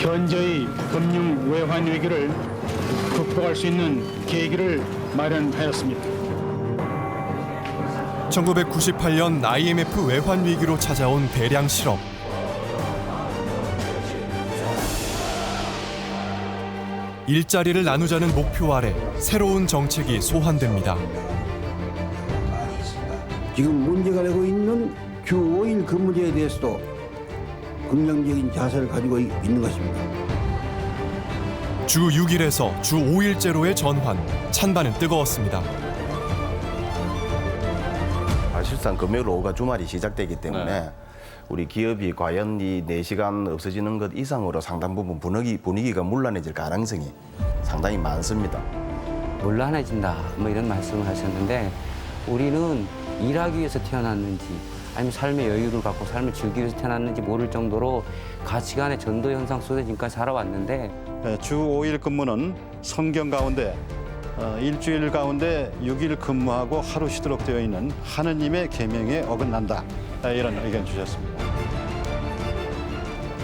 현재의 금융 외환 위기를 극복할 수 있는 계기를 마련하였습니다. 1998년 IMF 외환 위기로 찾아온 대량 실업. 일자리를 나누자는 목표 아래 새로운 정책이 소환됩니다. 지금 문제가 되고 있는 주 5일 근무제에 대해서도 긍정적인 자세를 가지고 있는 것입니다. 주 6일에서 주 5일제로의 전환, 찬반은 뜨거웠습니다. 사실상 금요일 오후가 주말이 시작되기 때문에 우리 기업이 과연 이 4시간 없어지는 것 이상으로 상당 부분 분위기가 문란해질 가능성이 상당히 많습니다. 문란해진다 뭐 이런 말씀을 하셨는데 우리는 일하기 위해서 태어났는지 아니면 삶의 여유를 갖고 삶을 즐기기 위해서 태어났는지 모를 정도로 가치관의 전도 현상 속에 지금까지 살아왔는데 주 5일 근무는 성경 가운데 일주일 가운데 6일 근무하고 하루 쉬도록 되어 있는 하느님의 계명에 어긋난다. 이런 의견 주셨습니다.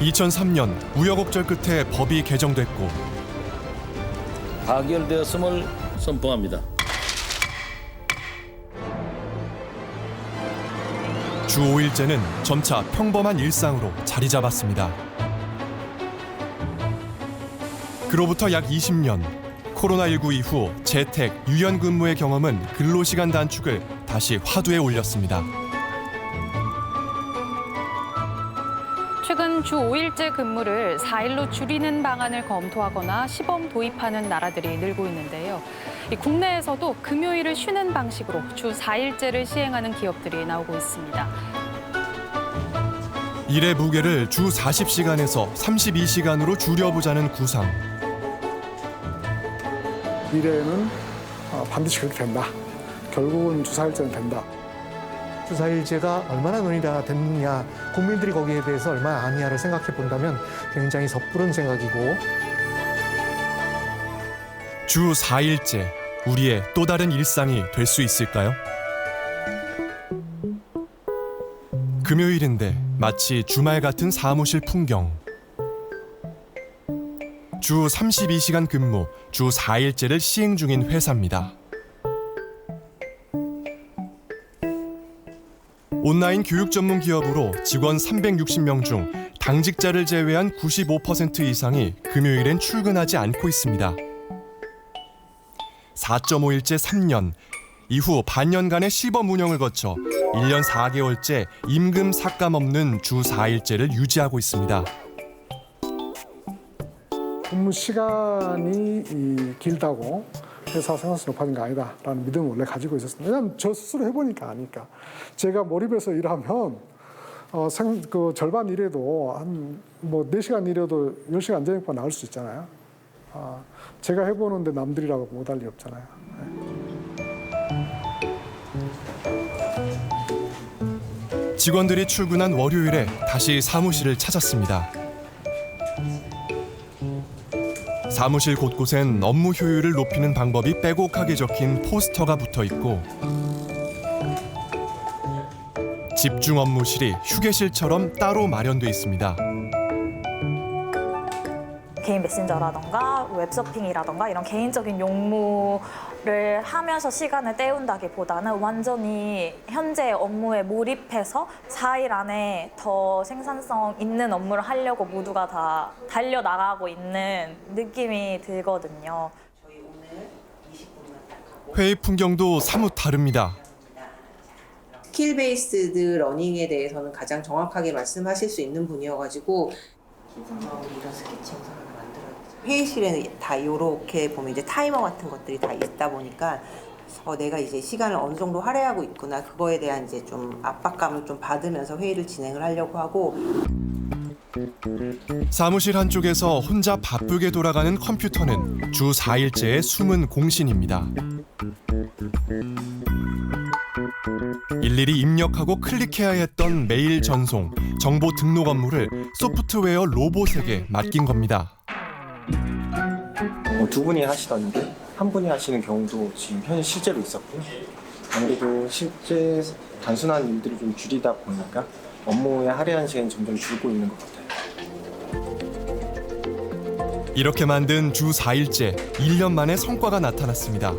2003년 우여곡절 끝에 법이 개정됐고 가결되었음을 선포합니다. 주 5일제는 점차 평범한 일상으로 자리 잡았습니다. 그로부터 약 20년, 코로나19 이후 재택, 유연근무의 경험은 근로시간 단축을 다시 화두에 올렸습니다. 최근 주 5일제 근무를 4일로 줄이는 방안을 검토하거나 시범 도입하는 나라들이 늘고 있는데요. 국내에서도 금요일을 쉬는 방식으로 주 4일제를 시행하는 기업들이 나오고 있습니다. 일의 무게를 주 40시간에서 32시간으로 줄여보자는 구상. 미래에는 반드시 그렇게 된다. 결국은 주 4일제는 된다. 주 4일제가 얼마나 논의가 됐느냐, 국민들이 거기에 대해서 얼마나 아니냐를 생각해 본다면 굉장히 섣부른 생각이고. 주 4일제, 우리의 또 다른 일상이 될 수 있을까요? 금요일인데 마치 주말 같은 사무실 풍경. 주 32시간 근무, 주 4일제를 시행 중인 회사입니다. 온라인 교육 전문 기업으로 직원 360명 중 당직자를 제외한 95% 이상이 금요일엔 출근하지 않고 있습니다. 4.5일제 3년, 이후 반년간의 시범 운영을 거쳐 1년 4개월째 임금 삭감 없는 주 4일제를 유지하고 있습니다. 근무 시간이 길다고 회사 생산성이 높아진 거 아니다라는 믿음을 원래 가지고 있었습니다. 왜냐하면 저 스스로 해보니까 아니까. 제가 몰입해서 일하면 그 절반 일해도 한 4시간 일해도 10시간 저녁반 나올 수 있잖아요. 제가 해보는데 남들이라고 못할 리 없잖아요. 직원들이 출근한 월요일에 다시 사무실을 찾았습니다. 사무실 곳곳엔 업무 효율을 높이는 방법이 빼곡하게 적힌 포스터가 붙어 있고 집중 업무실이 휴게실처럼 따로 마련돼 있습니다. 개인 메신저라던가 웹서핑이라던가 이런 개인적인 용무를 하면서 시간을 때운다기보다는 완전히 현재 업무에 몰입해서 4일 안에 더 생산성 있는 업무를 하려고 모두가 다 달려나가고 있는 느낌이 들거든요. 회의 풍경도 사뭇 다릅니다. 스킬 베이스드 러닝에 대해서는 가장 정확하게 말씀하실 수 있는 분이어가지고 이런 스케치 영상을 만들어야 되죠. 회의실에는 다 이렇게 보면 이제 타이머 같은 것들이 다 있다 보니까 내가 이제 시간을 어느 정도 할애하고 있구나, 그거에 대한 이제 좀 압박감을 좀 받으면서 회의를 진행을 하려고 하고. 사무실 한쪽에서 혼자 바쁘게 돌아가는 컴퓨터는 주 4일제의 숨은 공신입니다. 일일이 입력하고 클릭해야 했던 메일 전송, 정보 등록 업무를 소프트웨어 로봇에게 맡긴 겁니다. 두 분이 하시던데 한 분이 하시는 경우도 지금 실제로 있었고요. 아무래도 실제 단순한 일들이 좀 줄이다 보니까 업무에 할애한 시간이 점점 줄고 있는 것 같아요. 이렇게 만든 주 4일째 1년 만에 성과가 나타났습니다.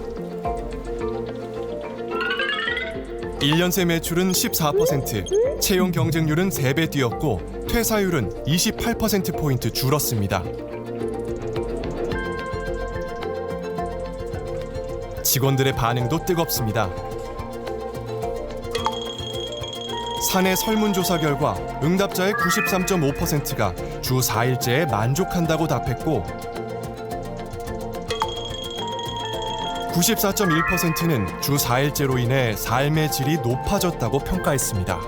1년 새 매출은 14%, 채용 경쟁률은 3배 뛰었고 퇴사율은 28%포인트 줄었습니다. 직원들의 반응도 뜨겁습니다. 사내 설문조사 결과 응답자의 93.5%가 주 4일째에 만족한다고 답했고 94.1%는 주 4일째로 인해 삶의 질이 높아졌다고 평가했습니다.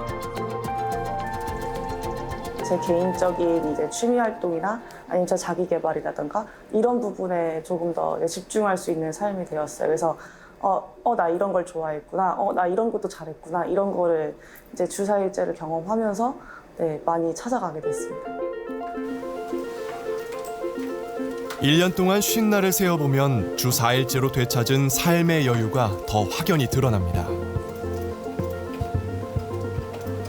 제 개인적인 이제 취미 활동이나 아니면 저 자기 개발이라든가 이런 부분에 조금 더 집중할 수 있는 삶이 되었어요. 그래서 나 이런 걸 좋아했구나, 나 이런 것도 잘했구나, 이런 거를 이제 주 4일째를 경험하면서 많이 찾아가게 됐습니다. 1년 동안 쉰 날을 세어보면 주 4일째로 되찾은 삶의 여유가 더 확연히 드러납니다.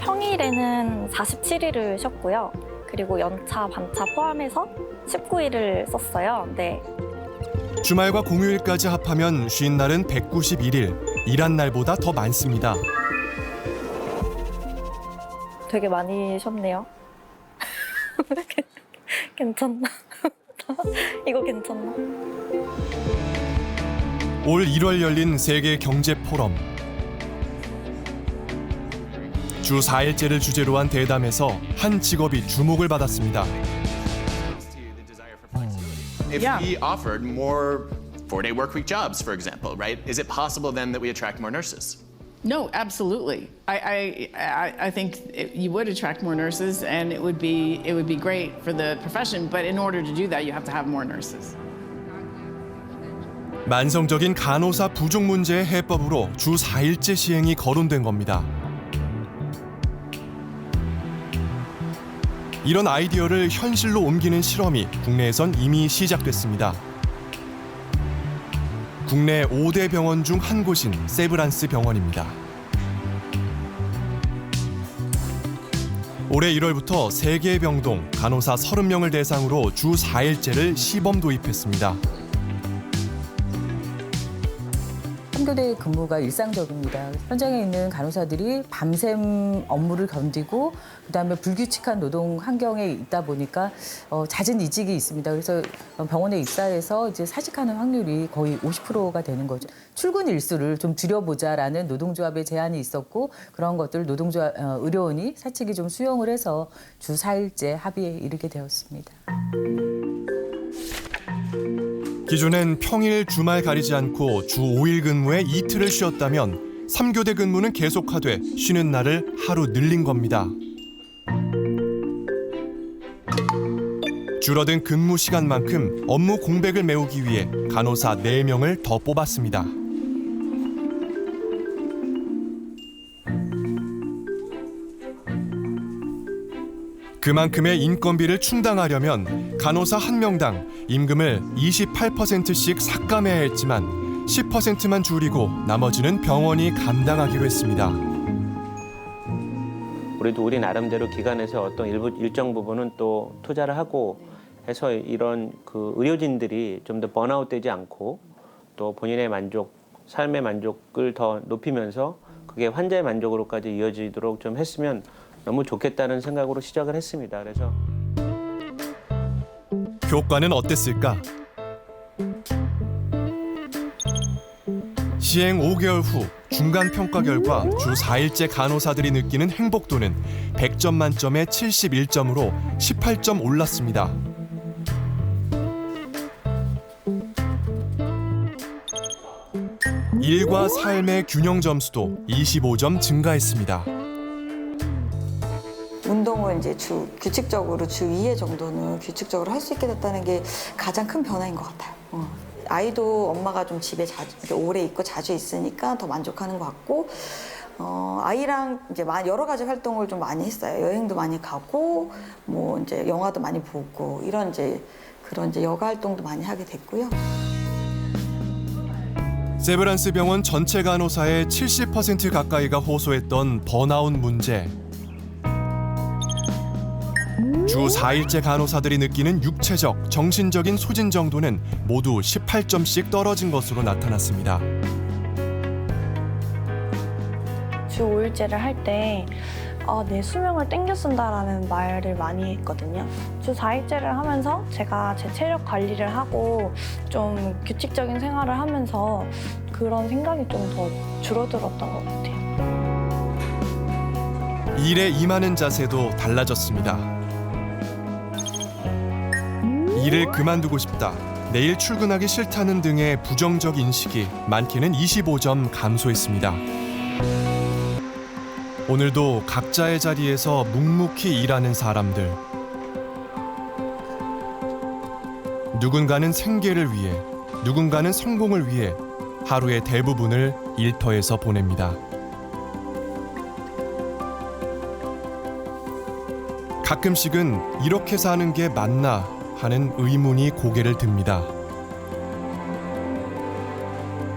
평일에는 47일을 쉬었고요. 그리고 연차, 반차 포함해서 19일을 썼어요. 네. 주말과 공휴일까지 합하면 쉰 날은 191일, 일한 날보다 더 많습니다. 되게 많이 쉬었네요. 괜찮나? 이거 괜찮나? 올 1월 열린 세계 경제 포럼. 주 4일째를 주제로 한 대담에서 한 직업이 주목을 받았습니다. If we offered more 4-day workweek jobs, for example, right? Is it possible then that we attract more nurses? No, absolutely. I think you would attract more nurses, and it would be great for the profession. But in order to do that, you have to have more nurses. 만성적인 간호사 부족 문제의 해법으로 주 4일째 시행이 거론된 겁니다. 이런 아이디어를 현실로 옮기는 실험이 국내에선 이미 시작됐습니다. 국내 5대 병원 중 한 곳인 세브란스 병원입니다. 올해 1월부터 세계 병동 간호사 30명을 대상으로 주 4일째를 시범 도입했습니다. 3교대 근무가 일상적입니다. 현장에 있는 간호사들이 밤샘 업무를 견디고 그다음에 불규칙한 노동 환경에 있다 보니까 잦은 이직이 있습니다. 그래서 병원에 입사해서 이제 사직하는 확률이 거의 50%가 되는 거죠. 출근 일수를 좀 줄여보자라는 노동조합의 제안이 있었고 그런 것들 노동조합 의료원이 사측이 좀 수용을 해서 주 4일째 합의에 이르게 되었습니다. 기존엔 평일 주말 가리지 않고 주 5일 근무에 이틀을 쉬었다면 3교대 근무는 계속하되 쉬는 날을 하루 늘린 겁니다. 줄어든 근무 시간만큼 업무 공백을 메우기 위해 간호사 4명을 더 뽑았습니다. 그만큼의 인건비를 충당하려면 간호사 한 명당 임금을 28%씩 삭감해야 했지만 10%만 줄이고 나머지는 병원이 감당하기로 했습니다. 우리도 우리 나름대로 기관에서 어떤 일정 부분은 또 투자를 하고 해서 이런 그 의료진들이 좀 더 번아웃되지 않고 또 본인의 만족, 삶의 만족을 더 높이면서 그게 환자의 만족으로까지 이어지도록 좀 했으면 너무 좋겠다는 생각으로 시작을 했습니다. 그래서 효과는 어땠을까? 시행 5개월 후 중간 평가 결과 주 4일째 간호사들이 느끼는 행복도는 100점 만점에 71점으로 18점 올랐습니다. 일과 삶의 균형 점수도 25점 증가했습니다. 운동을 이제 규칙적으로 주 2회 정도는 규칙적으로 할 수 있게 됐다는 게 가장 큰 변화인 것 같아요. 아이도 엄마가 좀 집에 오래 있고 자주 있으니까 더 만족하는 것 같고, 아이랑 이제 여러 가지 활동을 좀 많이 했어요. 여행도 많이 가고, 뭐 이제 영화도 많이 보고 이런 그런 여가 활동도 많이 하게 됐고요. 세브란스 병원 전체 간호사의 70% 가까이가 호소했던 번아웃 문제. 주 4일째 간호사들이 느끼는 육체적, 정신적인 소진 정도는 모두 18점씩 떨어진 것으로 나타났습니다. 주 5일째를 할 때 내 수명을 땡겨 쓴다라는 말을 많이 했거든요. 주 4일째를 하면서 제가 제 체력 관리를 하고 좀 규칙적인 생활을 하면서 그런 생각이 좀 더 줄어들었던 것 같아요. 일에 임하는 자세도 달라졌습니다. 일을 그만두고 싶다, 내일 출근하기 싫다는 등의 부정적 인식이 많게는 25점 감소했습니다. 오늘도 각자의 자리에서 묵묵히 일하는 사람들. 누군가는 생계를 위해, 누군가는 성공을 위해 하루의 대부분을 일터에서 보냅니다. 가끔씩은 이렇게 사는 게 맞나 하는 의문이 고개를 듭니다.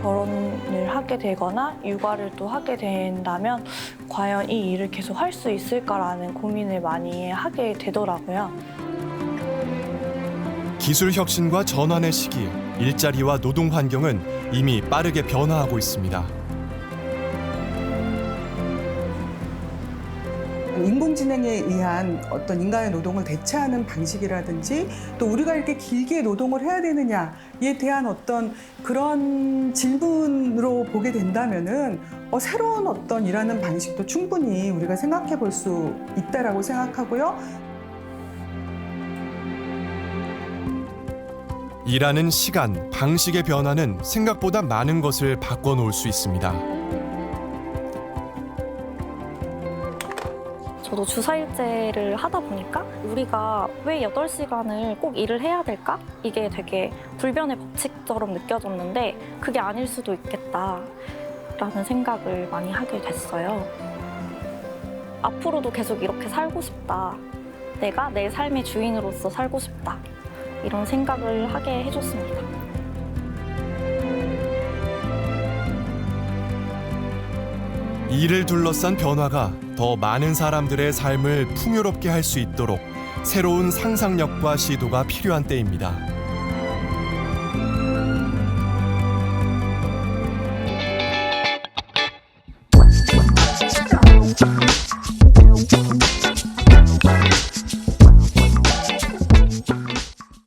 결혼을 하게 되거나 육아를 또 하게 된다면 과연 이 일을 계속 할 수 있을까라는 고민을 많이 하게 되더라고요. 기술 혁신과 전환의 시기, 일자리와 노동 환경은 이미 빠르게 변화하고 있습니다. 인공지능에 의한 어떤 인간의 노동을 대체하는 방식이라든지 또 우리가 이렇게 길게 노동을 해야 되느냐에 대한 어떤 그런 질문으로 보게 된다면은 새로운 어떤 일하는 방식도 충분히 우리가 생각해 볼 수 있다라고 생각하고요. 일하는 시간, 방식의 변화는 생각보다 많은 것을 바꿔놓을 수 있습니다. 저도 주 4일제를 하다 보니까 우리가 왜 8시간을 꼭 일을 해야 될까? 이게 되게 불변의 법칙처럼 느껴졌는데 그게 아닐 수도 있겠다라는 생각을 많이 하게 됐어요. 앞으로도 계속 이렇게 살고 싶다. 내가 내 삶의 주인으로서 살고 싶다. 이런 생각을 하게 해줬습니다. 일을 둘러싼 변화가 더 많은 사람들의 삶을 풍요롭게 할 수 있도록 새로운 상상력과 시도가 필요한 때입니다.